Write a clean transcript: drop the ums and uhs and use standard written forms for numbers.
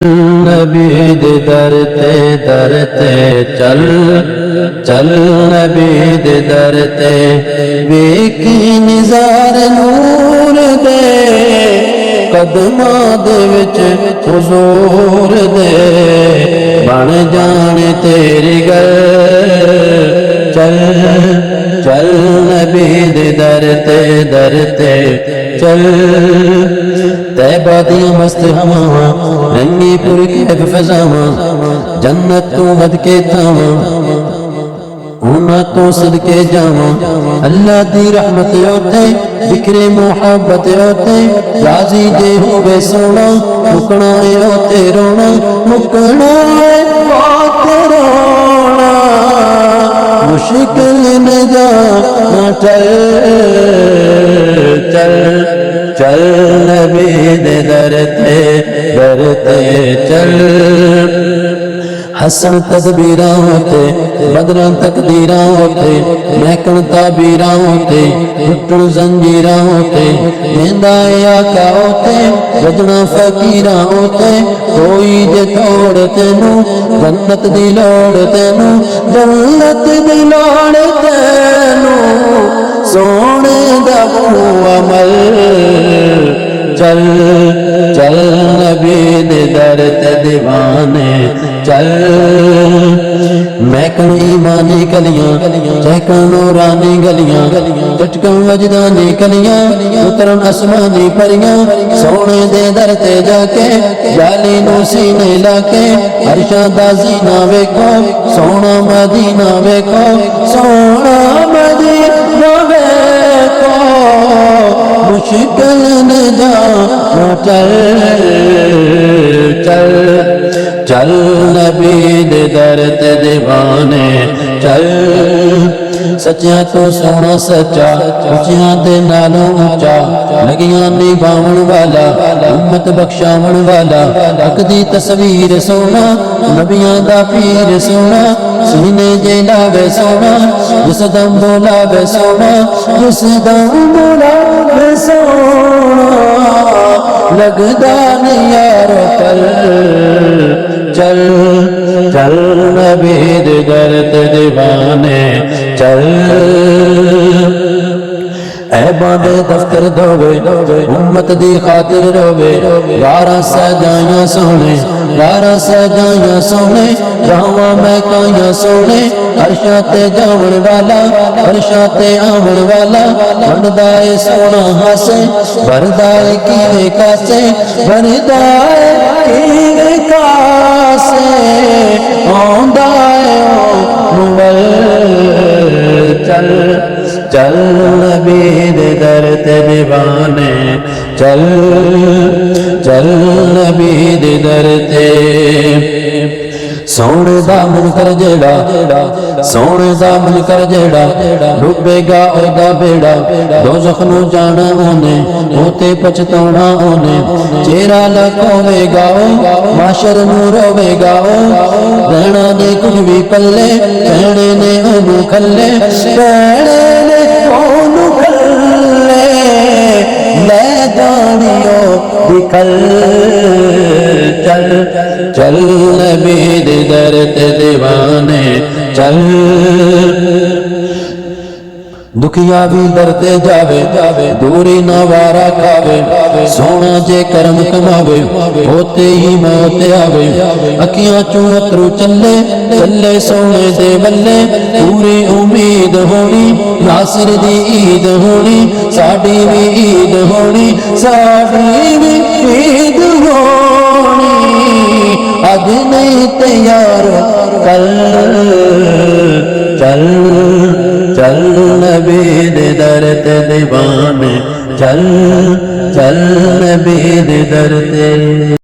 نبی دے در تے چل چل نبی دے در تے ویکھی نظار نور دے قدماں دے وچ حضور دے بن جانے تیری گل چل چل نبی دے در تے چل طیبہ دی مست ہواواں رنگی پور کیف فضاواں جنت تو ود کے تھاواں انہاں تو صدقے جاواں اللہ دی رحمت اوتے ذکر محبت اوتے راضی جے ہوے سونا مکنا اوتے رونا مکنا اوتے رونا مشکل نہ چل چل چل نبی دے در تے چل حسن تدبیراں ہوتے بدراں تقدیراں ہوتے محکن تعبیراں ہوتے ٹوٹن زنجیراں ہوتے لیندا اے آقا ہوتے وجنا فقیراں ہوتے کوئی جے توڑ تینوں جنت دی لوڑ تینوں جنت دی لوڑ تینوں سونے دا عمل چل چل نبی دے در تے دیوانے چل محکن ایمانی گلیاں چہکن نورانی گلیاں چٹکن وجدانی گلیاں اترن آسمانی پریاں سونے دے در تے جا کے جالی نو سینے لا کے عرشاں دا زینہ ویکھو سونا مدینہ ویکھو سونا مدینہ ویکھو مشکل نہ جا چل چل چل نبی دے در تے دیوانے چل سچیاں تو سونا سچا اچیاں دے نالوں اچا لگیاں نبھاون والا امت بخشاون والا حق دی تصویر سونا نبیاں دا پیر سونا سینے جے لاوے سونا جس دم بولاوے سونا جس دم بولاوے سونا لگدا نہیں یار پل چل چل نبی دے در تے دیوانے چل اے باندے دفتر دھوے امت دی خاطر روے یاراں سجائیاں سونے یاراں سجائیاں سونے راواں مہکائیاں سونے عرشاں تے جاون والا عرشاں تے آون والا بندا اے سونا ہاسے بھردا اے کیویں کاسے بھردا اے کیویں کاسے آندا اے مول چل چل نبی دے در تے دیوانے چل چل نبی دے در تے سونے دا من کر جیڑا سونے دا من کر جیڑا ڈوبے گا او دا بیڑا دوزخ نو جانا اونے ہوتے پچھتاونا اونے چہرہ لکھوے گا او معاشر نو روے گا او رہنا دے کچھ بھی پلے کہنے نے اونو کھلے کہنے نے اونو کھلے لے جانیو دکھل چل چل نبی دے در تے دیوانے چل دکھیا بھی در تے جاوے دوری نہ وارا کھاوے سونا جے کرم کماوے ہوتے ہی موت آوے اکیاں چوں اترو چلے چلے سونے دے بلے پوری امید ہونی ناصر دی عید ہونی ساڈی بھی عید ہونی ساڈی بھی عید ہونی اج نہیں تیار کل چل چل نبی دے در تے دیوانے چل چل نبی دے در تے